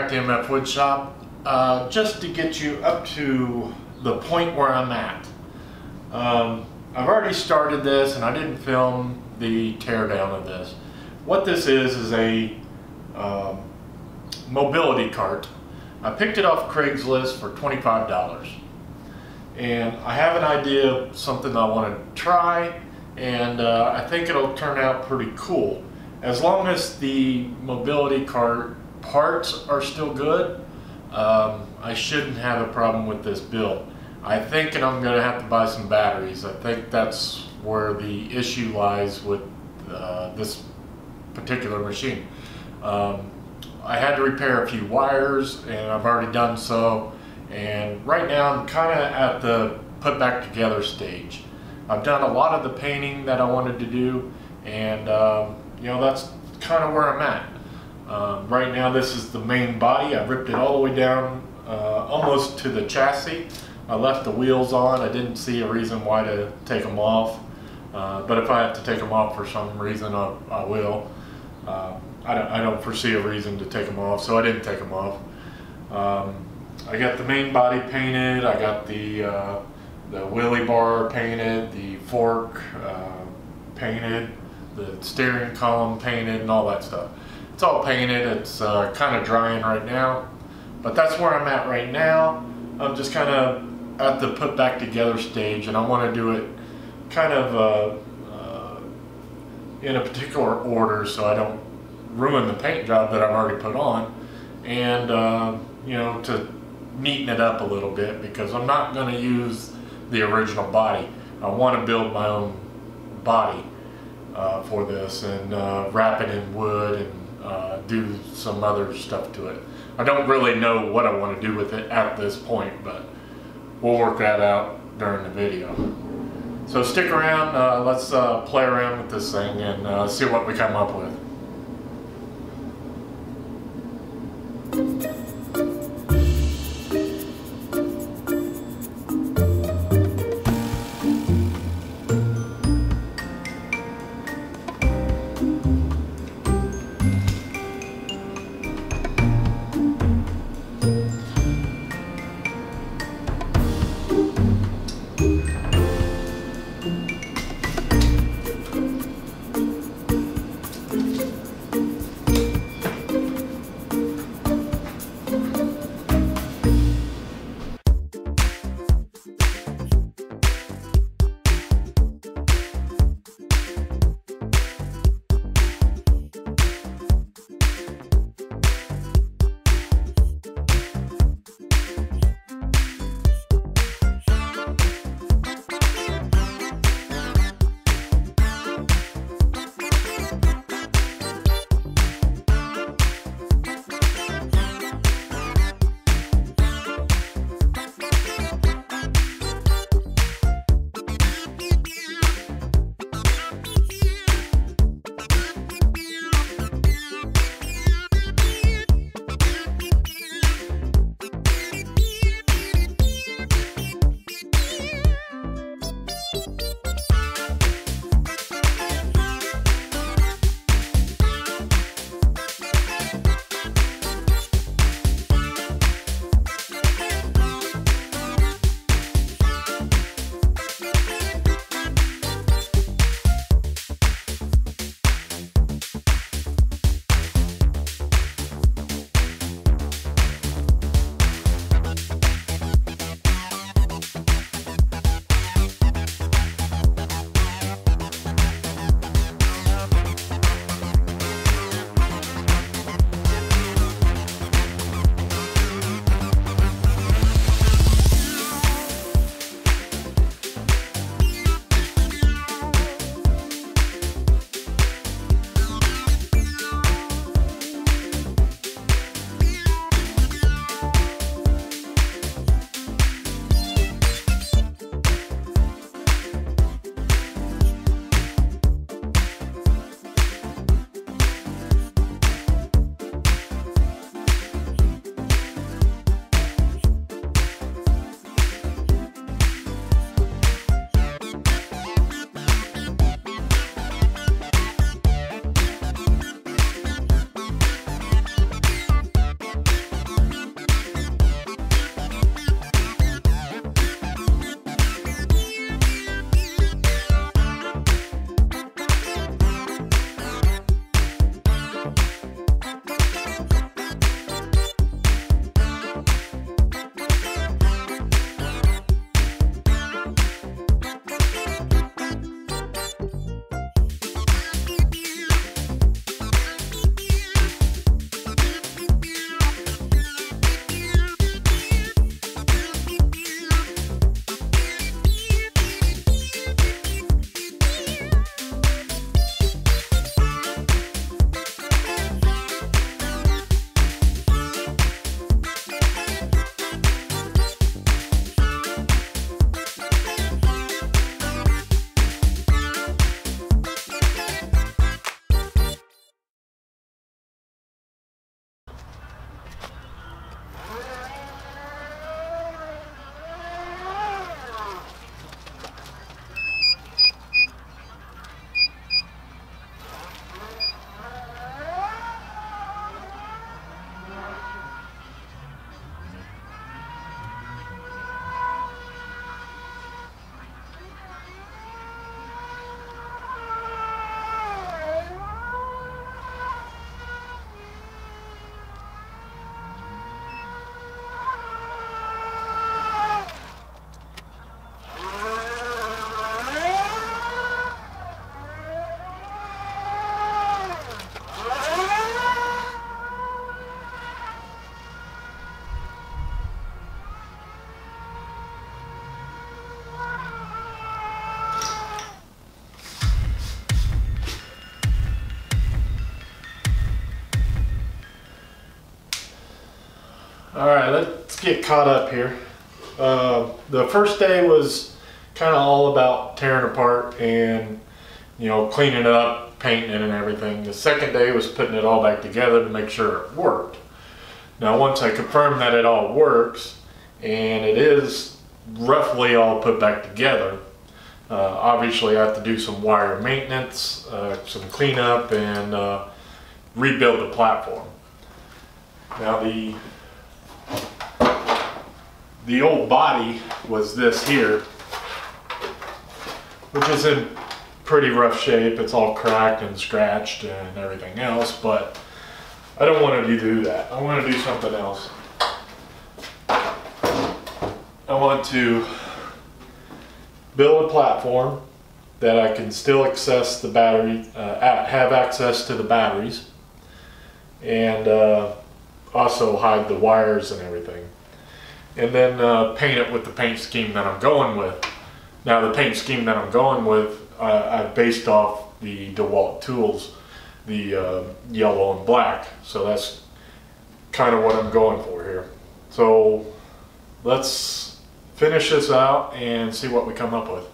back to MFWoodShop just to get you up to the point where I'm at. I've already started this and I didn't film the teardown of this. What this is a mobility cart. I picked it off Craigslist for $25 and I have an idea of something I want to try, and I think it'll turn out pretty cool. As long as the mobility cart parts are still good, I shouldn't have a problem with this build. I think I'm going to have to buy some batteries. I think that's where the issue lies with this particular machine. I had to repair a few wires and I've already done so, and right now I'm kind of at the put back together stage. I've done a lot of the painting that I wanted to do, and you know, that's kind of where I'm at. Right now this is the main body. I ripped it all the way down almost to the chassis. I left the wheels on. I didn't see a reason why to take them off, but if I have to take them off for some reason, I will. I don't foresee a reason to take them off, so I didn't take them off. I got the main body painted. I got the wheelie bar painted, the fork painted, the steering column painted, and all that stuff. It's all painted. It's kind of drying right now, but that's where I'm at right now. I'm just kind of at the put back together stage, and I want to do it kind of in a particular order so I don't ruin the paint job that I've already put on, and you know, to neaten it up a little bit, because I'm not going to use the original body. I want to build my own body for this, and wrap it in wood and do some other stuff to it. I don't really know what I want to do with it at this point, but we'll work that out during the video. So stick around, let's play around with this thing and see what we come up with. All right, let's get caught up here. The first day was kind of all about tearing apart and, you know, cleaning it up, painting it and everything. The second day was putting it all back together to make sure it worked. Now once I confirmed that it all works, and it is roughly all put back together, obviously I have to do some wire maintenance, some cleanup, and rebuild the platform. Now the old body was this here, which is in pretty rough shape. It's all cracked and scratched and everything else, but I don't want to do that. I want to do something else. I want to build a platform that I can still access the battery, have access to the batteries, and also hide the wires and everything. And then paint it with the paint scheme that I'm going with. Now the paint scheme that I'm going with, I based off the DeWalt tools, the yellow and black. So that's kind of what I'm going for here. So let's finish this out and see what we come up with.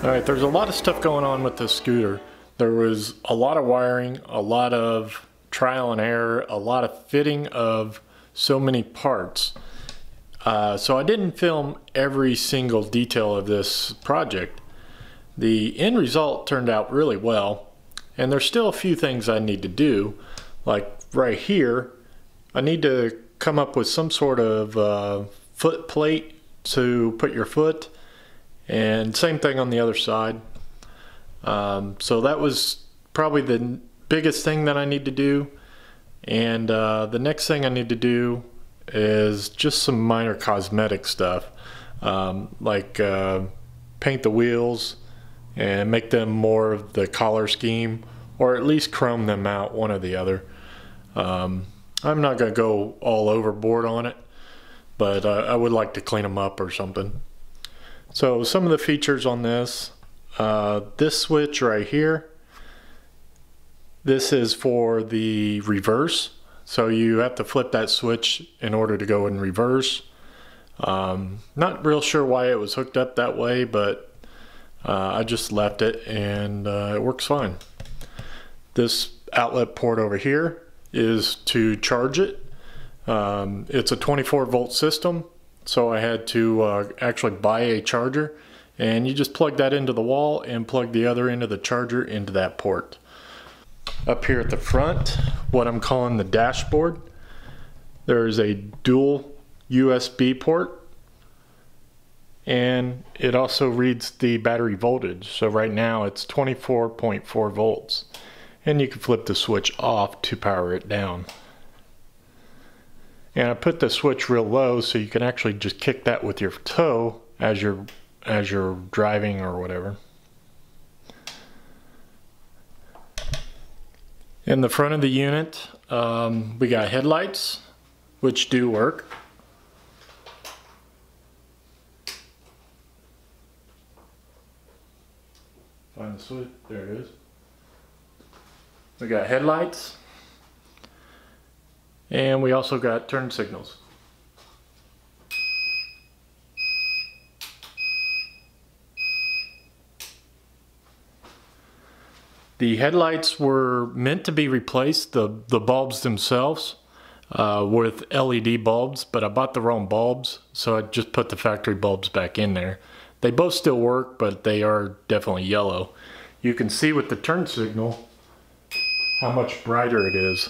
Alright, there's a lot of stuff going on with this scooter. There was a lot of wiring, a lot of trial and error, a lot of fitting of so many parts. So I didn't film every single detail of this project. The end result turned out really well, and there's still a few things I need to do. Like right here, I need to come up with some sort of foot plate to put your foot, and same thing on the other side. So that was probably the biggest thing that I need to do, and the next thing I need to do is just some minor cosmetic stuff, like paint the wheels and make them more of the collar scheme, or at least chrome them out, one or the other. I'm not going to go all overboard on it, but I would like to clean them up or something. So some of the features on this, this switch right here, this is for the reverse. So you have to flip that switch in order to go in reverse. Not real sure why it was hooked up that way, but I just left it, and it works fine. This outlet port over here is to charge it. It's a 24-volt system, so I had to actually buy a charger, and you just plug that into the wall and plug the other end of the charger into that port. Up here at the front, what I'm calling the dashboard, there's a dual USB port, and it also reads the battery voltage. So right now it's 24.4 volts, and you can flip the switch off to power it down. And I put the switch real low so you can actually just kick that with your toe as you're driving or whatever. In the front of the unit, we got headlights, which do work. Find the switch, there it is. We got headlights, and we also got turn signals. The headlights were meant to be replaced, the bulbs themselves, with LED bulbs, but I bought the wrong bulbs, so I just put the factory bulbs back in there. They both still work, but they are definitely yellow. You can see with the turn signal how much brighter it is.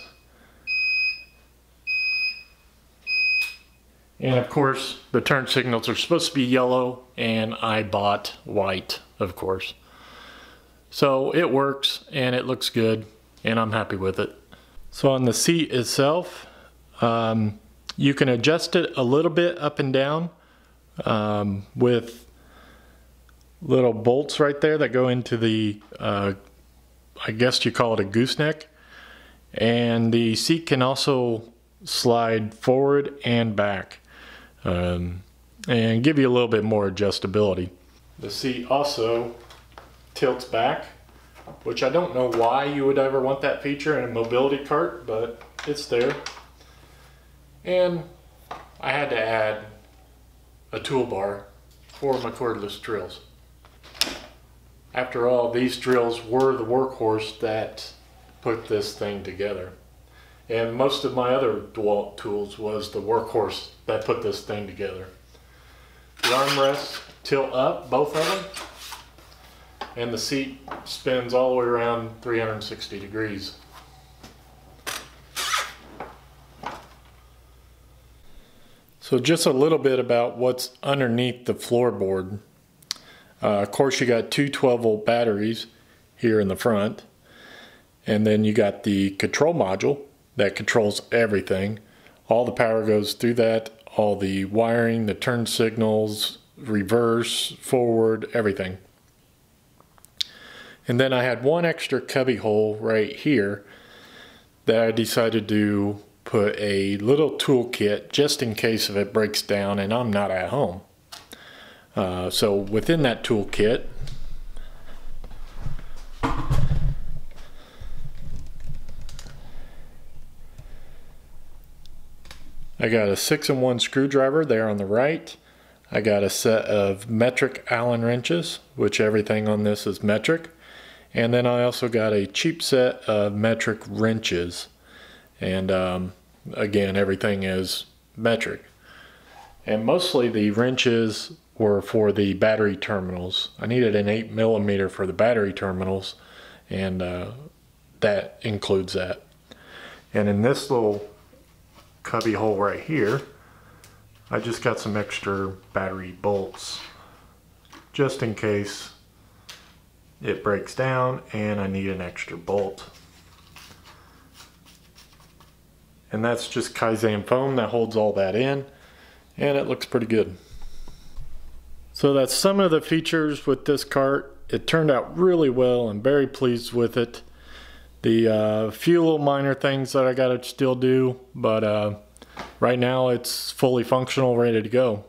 And of course, the turn signals are supposed to be yellow, and I bought white, of course. So it works, and it looks good, and I'm happy with it. So on the seat itself, you can adjust it a little bit up and down with little bolts right there that go into the, I guess you call it a gooseneck. And the seat can also slide forward and back, and give you a little bit more adjustability. The seat also tilts back, which I don't know why you would ever want that feature in a mobility cart, but it's there. And I had to add a toolbar for my cordless drills. After all, these drills were the workhorse that put this thing together. And most of my other DeWalt tools was the workhorse that put this thing together. The armrests tilt up, both of them, and the seat spins all the way around 360 degrees. So just a little bit about what's underneath the floorboard. Of course, you got two 12-volt batteries here in the front, and then you got the control module that controls everything. All the power goes through that, all the wiring, the turn signals, reverse, forward, everything. And then I had one extra cubby hole right here that I decided to put a little toolkit just in case if it breaks down and I'm not at home. So within that toolkit, I got a 6-in-1 screwdriver there on the right. I got a set of metric Allen wrenches, which everything on this is metric. And then I also got a cheap set of metric wrenches. And again, everything is metric. And mostly the wrenches were for the battery terminals. I needed an 8mm for the battery terminals, and that includes that. And in this little cubby hole right here, I just got some extra battery bolts just in case it breaks down and I need an extra bolt. And that's just Kaizen foam that holds all that in, and it looks pretty good. So that's some of the features with this cart. It turned out really well. I'm very pleased with it. The few little minor things that I gotta still do, but right now it's fully functional, ready to go.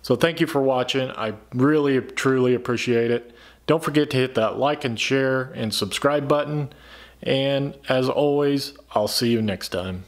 So thank you for watching. I really, truly appreciate it. Don't forget to hit that like and share and subscribe button. And as always, I'll see you next time.